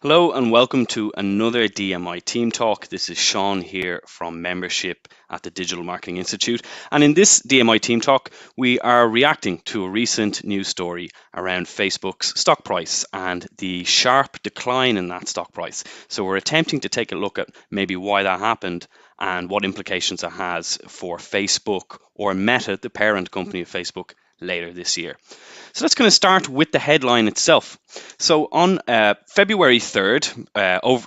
Hello and welcome to another DMI Team Talk. This is Sean here from membership at the Digital Marketing Institute. And in this DMI Team Talk, we are reacting to a recent news story around Facebook's stock price and the sharp decline in that stock price. So we're attempting to take a look at maybe why that happened and what implications it has for Facebook or Meta, the parent company of Facebook, later this year. So let's kind of start with the headline itself. So on February 3rd,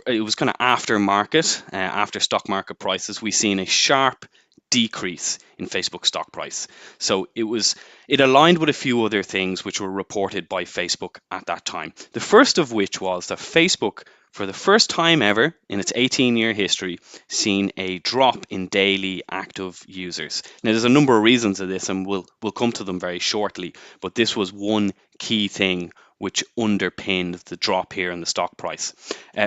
it was kind of after market, after stock market prices, we've seen a sharp decrease in Facebook stock price. So it aligned with a few other things which were reported by Facebook at that time. The first of which was that Facebook, for the first time ever in its 18-year history, seen a drop in daily active users. Now, there's a number of reasons of this, and we'll come to them very shortly, but this was one key thing which underpinned the drop here in the stock price.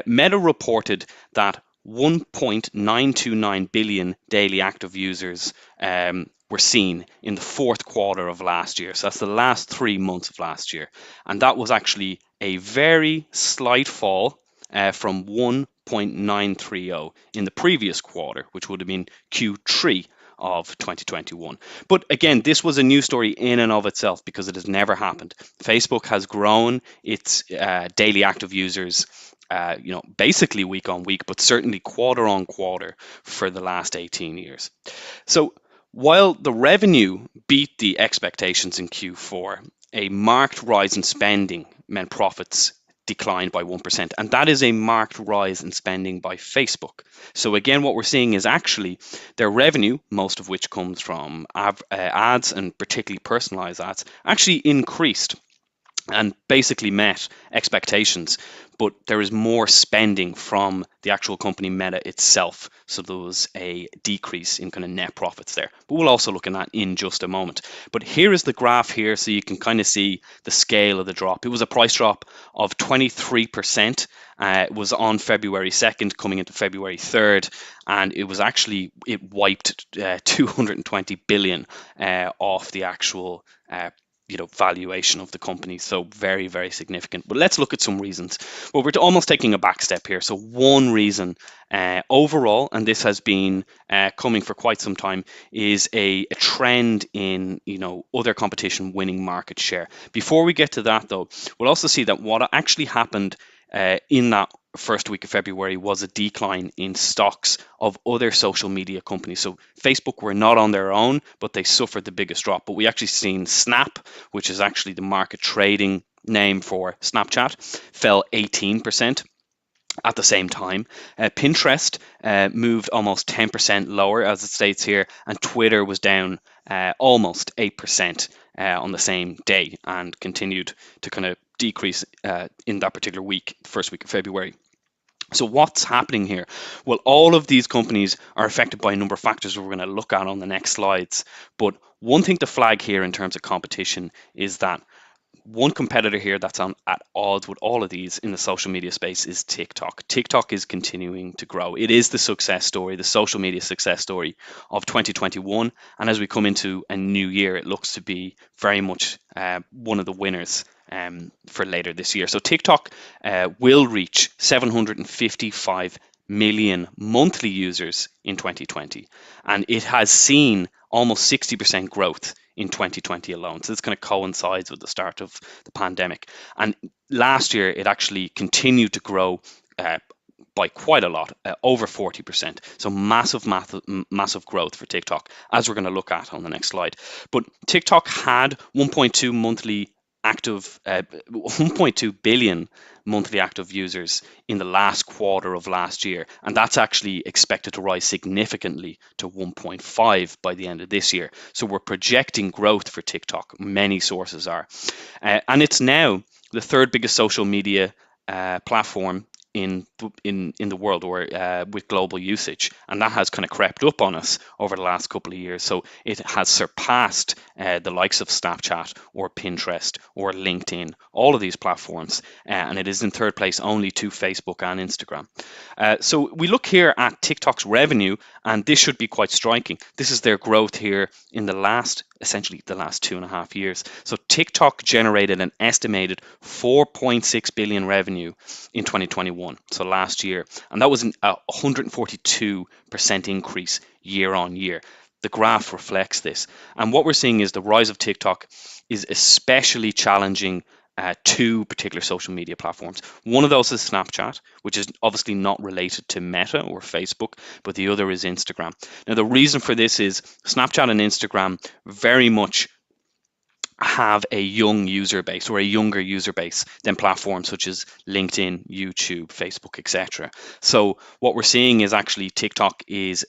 Meta reported that 1.929 billion daily active users were seen in the fourth quarter of last year. So that's the last 3 months of last year. And that was actually a very slight fall from 1.930 in the previous quarter, which would have been Q3 of 2021. But again, this was a news story in and of itself because it has never happened. Facebook has grown its daily active users basically week on week, but certainly quarter on quarter for the last 18 years. So while the revenue beat the expectations in Q4, a marked rise in spending meant profits declined by 1%. And that is a marked rise in spending by Facebook. So again, what we're seeing is actually their revenue, most of which comes from ads and particularly personalized ads, actually increased and basically met expectations, but there is more spending from the actual company Meta itself. So there was a decrease in kind of net profits there. But we'll also look at that in just a moment. But here is the graph here, so you can kind of see the scale of the drop. It was a price drop of 23%. It was on February 2nd, coming into February 3rd, and it wiped 220 billion off the actual valuation of the company. So very, very significant. But let's look at some reasons. Well, we're almost taking a back step here. So one reason overall, and this has been coming for quite some time, is a trend in other competition winning market share. Before we get to that though, we'll also see that what actually happened in that first week of February was a decline in stocks of other social media companies. So Facebook were not on their own, but they suffered the biggest drop. But we actually seen Snap, which is actually the market trading name for Snapchat, fell 18%. At the same time, Pinterest moved almost 10% lower, as it states here, and Twitter was down almost 8% on the same day and continued to kind of decrease in that particular week, the first week of February. So what's happening here? Well, all of these companies are affected by a number of factors we're going to look at on the next slides. But one thing to flag here in terms of competition is that one competitor here that's at odds with all of these in the social media space is TikTok. TikTok is continuing to grow. It is the success story, the social media success story of 2021. And as we come into a new year, it looks to be very much one of the winners for later this year. So TikTok will reach 755 million monthly users in 2020. And it has seen almost 60% growth in 2020 alone. So this kind of coincides with the start of the pandemic. And last year, it actually continued to grow by quite a lot, over 40%. So massive growth for TikTok, as we're going to look at on the next slide. But TikTok had 1.2 billion monthly active users in the last quarter of last year, and that's actually expected to rise significantly to 1.5 by the end of this year. So we're projecting growth for TikTok. Many sources are, and it's now the third biggest social media platform in the world, or with global usage, and that has kind of crept up on us over the last couple of years. So it has surpassed the likes of Snapchat or Pinterest or LinkedIn, all of these platforms, and it is in third place only to Facebook and Instagram. So we look here at TikTok's revenue, and this should be quite striking. This is their growth here in the last essentially the last 2.5 years. So TikTok generated an estimated 4.6 billion revenue in 2021, so last year, and that was a 142% increase year on year. The graph reflects this, and what we're seeing is the rise of TikTok is especially challenging two particular social media platforms. One of those is Snapchat, which is obviously not related to Meta or Facebook, but the other is Instagram. Now, the reason for this is Snapchat and Instagram very much have a young user base or a younger user base than platforms such as LinkedIn, YouTube, Facebook, etc. So what we're seeing is actually TikTok is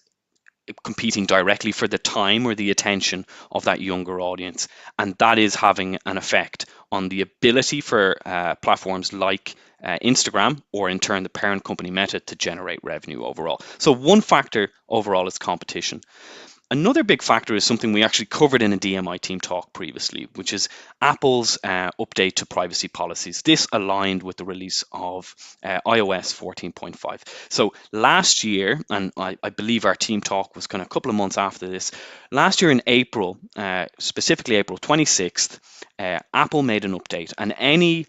competing directly for the time or the attention of that younger audience, and that is having an effect on the ability for platforms like Instagram, or in turn the parent company Meta, to generate revenue overall. So one factor overall is competition. Another big factor is something we actually covered in a DMI team talk previously, which is Apple's update to privacy policies. This aligned with the release of iOS 14.5. So last year, and I believe our team talk was kind of a couple of months after this, last year in April, specifically April 26th, Apple made an update, and any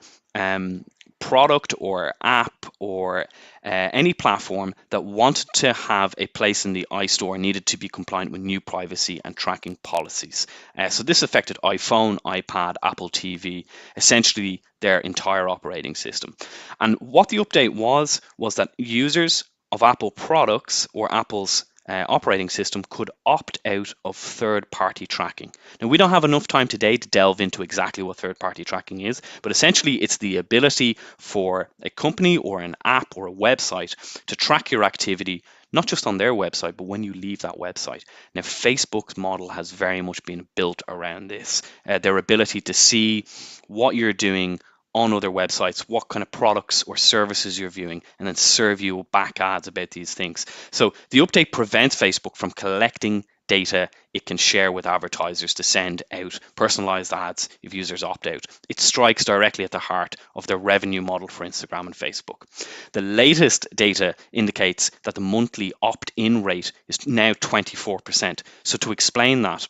product or app or any platform that wanted to have a place in the iStore needed to be compliant with new privacy and tracking policies. So this affected iPhone, iPad, Apple TV, essentially their entire operating system. And what the update was that users of Apple products or Apple's operating system could opt out of third-party tracking. Now, we don't have enough time today to delve into exactly what third-party tracking is, but essentially it's the ability for a company or an app or a website to track your activity, not just on their website, but when you leave that website. Now, Facebook's model has very much been built around this, their ability to see what you're doing on other websites, what kind of products or services you're viewing, and then serve you back ads about these things. So the update prevents Facebook from collecting data it can share with advertisers to send out personalized ads if users opt out. It strikes directly at the heart of their revenue model for Instagram and Facebook. The latest data indicates that the monthly opt-in rate is now 24%. So to explain that,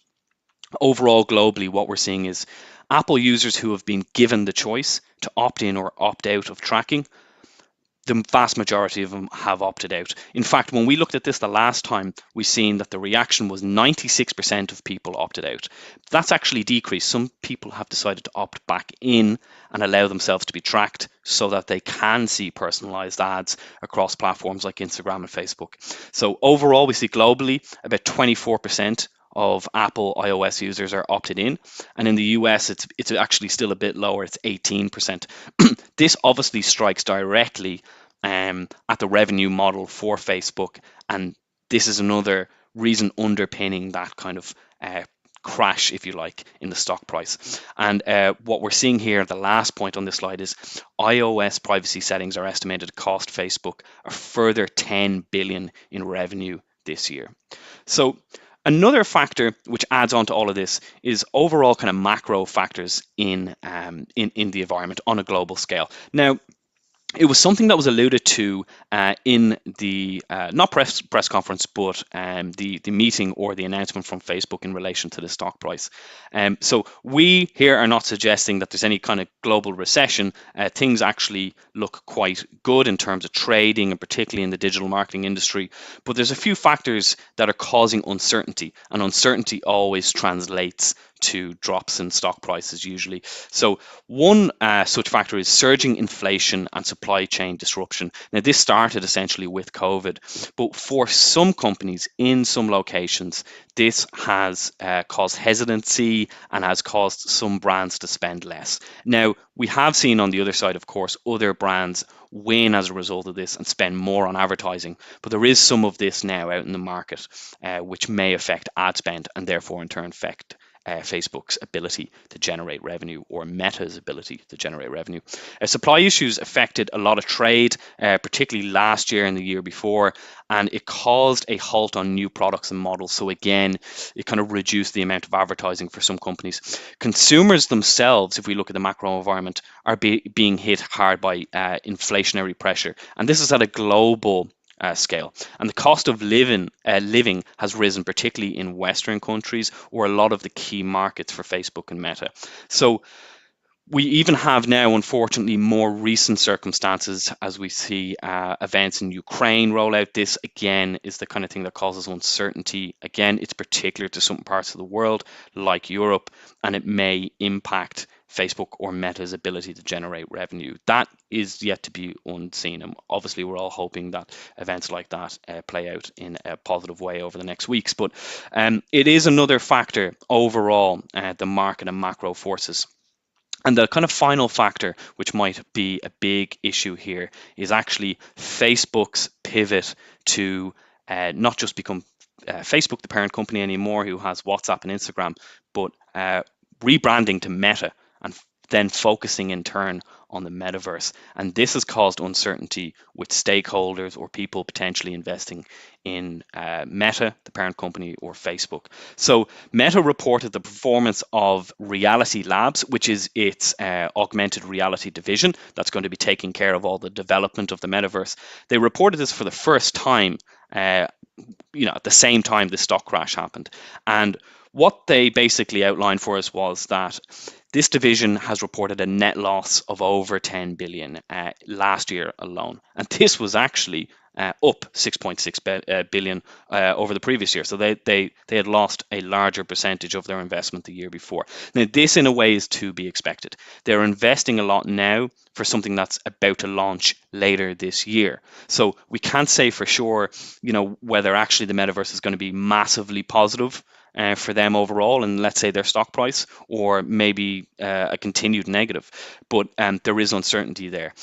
overall globally, what we're seeing is Apple users who have been given the choice to opt in or opt out of tracking, the vast majority of them have opted out. In fact, when we looked at this the last time, we've seen that the reaction was 96% of people opted out. That's actually decreased. Some people have decided to opt back in and allow themselves to be tracked so that they can see personalized ads across platforms like Instagram and Facebook. So overall, we see globally about 24% of Apple iOS users are opted in, and in the US it's actually still a bit lower. It's 18%. This obviously strikes directly at the revenue model for Facebook, and this is another reason underpinning that kind of crash, if you like, in the stock price. And what we're seeing here, the last point on this slide, is iOS privacy settings are estimated to cost Facebook a further 10 billion in revenue this year. So another factor which adds on to all of this is overall kind of macro factors in the environment on a global scale. Now, it was something that was alluded to in the not press conference, but the meeting or the announcement from Facebook in relation to the stock price. So we here are not suggesting that there's any kind of global recession. Things actually look quite good in terms of trading, and particularly in the digital marketing industry. But there's a few factors that are causing uncertainty, and uncertainty always translates to drops in stock prices usually. So one such factor is surging inflation and supply chain disruption. Now, this started essentially with COVID, but for some companies in some locations, this has caused hesitancy and has caused some brands to spend less. Now, we have seen on the other side, of course, other brands win as a result of this and spend more on advertising, but there is some of this now out in the market which may affect ad spend and therefore in turn affect Facebook's ability to generate revenue, or Meta's ability to generate revenue. Supply issues affected a lot of trade, particularly last year and the year before, and it caused a halt on new products and models. So again, it kind of reduced the amount of advertising for some companies. Consumers themselves, if we look at the macro environment, are being hit hard by inflationary pressure, and this is at a global scale. And the cost of living has risen, particularly in Western countries or a lot of the key markets for Facebook and Meta. So we even have now, unfortunately, more recent circumstances as we see events in Ukraine roll out. This, again, is the kind of thing that causes uncertainty. Again, it's particular to some parts of the world, like Europe, and it may impact Facebook or Meta's ability to generate revenue. That is yet to be unseen. And obviously, we're all hoping that events like that play out in a positive way over the next weeks. But it is another factor overall, the market and macro forces. And the kind of final factor, which might be a big issue here, is actually Facebook's pivot to not just become Facebook, the parent company anymore, who has WhatsApp and Instagram, but rebranding to Meta and then focusing in turn on the metaverse. And this has caused uncertainty with stakeholders or people potentially investing in Meta, the parent company, or Facebook. So Meta reported the performance of Reality Labs, which is its augmented reality division that's going to be taking care of all the development of the metaverse. They reported this for the first time, at the same time the stock crash happened. And what they basically outlined for us was that this division has reported a net loss of over 10 billion last year alone. And this was actually up 6.6 billion over the previous year. So they had lost a larger percentage of their investment the year before. Now, this in a way is to be expected. They're investing a lot now for something that's about to launch later this year. So we can't say for sure, whether actually the metaverse is going to be massively positive for them overall, and let's say their stock price, or maybe a continued negative. But there is uncertainty there.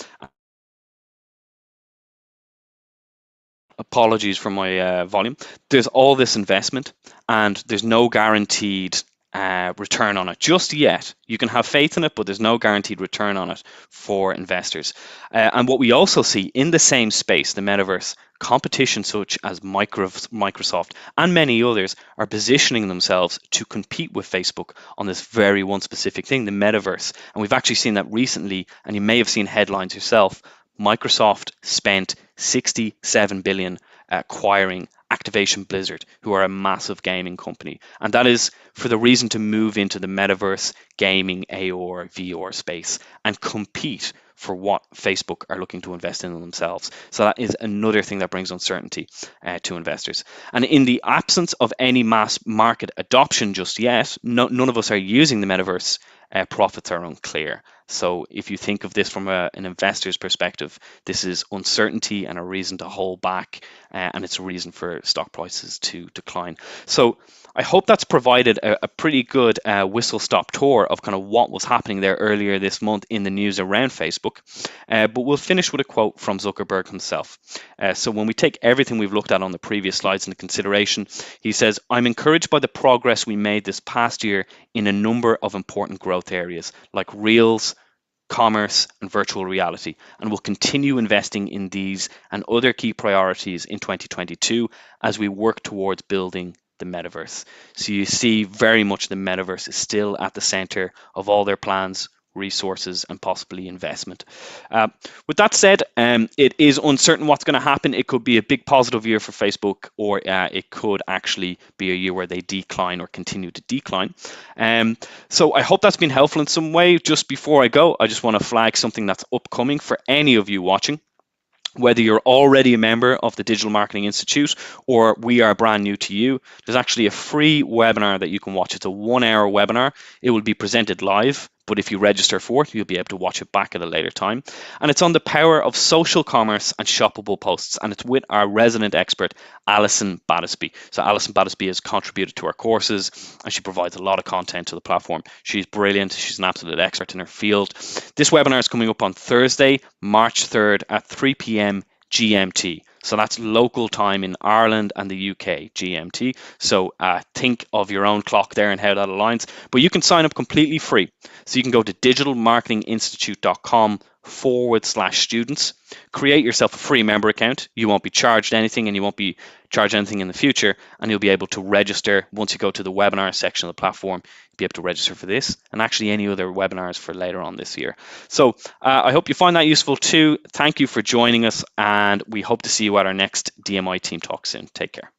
Apologies for my volume. There's all this investment, and there's no guaranteed return on it just yet. You can have faith in it, but there's no guaranteed return on it for investors. And what we also see in the same space, the metaverse, competition such as Microsoft and many others are positioning themselves to compete with Facebook on this very one specific thing, the metaverse. And we've actually seen that recently, and you may have seen headlines yourself. Microsoft spent 67 billion acquiring Activation Blizzard, who are a massive gaming company. And that is for the reason to move into the metaverse, gaming, AR, VR space and compete for what Facebook are looking to invest in themselves. So that is another thing that brings uncertainty to investors. And in the absence of any mass market adoption just yet, none of us are using the metaverse. Profits are unclear. So if you think of this from an investor's perspective, this is uncertainty and a reason to hold back, and it's a reason for stock prices to decline. So I hope that's provided a pretty good whistle-stop tour of kind of what was happening there earlier this month in the news around Facebook. But we'll finish with a quote from Zuckerberg himself. So when we take everything we've looked at on the previous slides into consideration, he says, "I'm encouraged by the progress we made this past year in a number of important growth areas like Reels, commerce, and virtual reality, and will continue investing in these and other key priorities in 2022 as we work towards building the metaverse." So you see very much the metaverse is still at the center of all their plans, resources, and possibly investment. With that said, it is uncertain what's going to happen. It could be a big positive year for Facebook, or it could actually be a year where they decline or continue to decline. So I hope that's been helpful in some way. Just before I go, I just want to flag something that's upcoming for any of you watching. Whether you're already a member of the Digital Marketing Institute or we are brand new to you, there's actually a free webinar that you can watch. It's a 1-hour webinar. It will be presented live, but if you register for it, you'll be able to watch it back at a later time. And it's on the power of social commerce and shoppable posts. And it's with our resident expert, Alison Battersby. So Alison Battersby has contributed to our courses, and she provides a lot of content to the platform. She's brilliant. She's an absolute expert in her field. This webinar is coming up on Thursday, March 3rd at 3 p.m. GMT. So that's local time in Ireland and the UK, GMT. So think of your own clock there and how that aligns. But you can sign up completely free. So you can go to digitalmarketinginstitute.com DMI.com/students. Create yourself a free member account. You won't be charged anything, and you won't be charged anything in the future, and you'll be able to register once you go to the webinar section of the platform. You'll be able to register for this and actually any other webinars for later on this year. So I hope you find that useful too. Thank you for joining us, and we hope to see you at our next DMI Team Talk soon. Take care.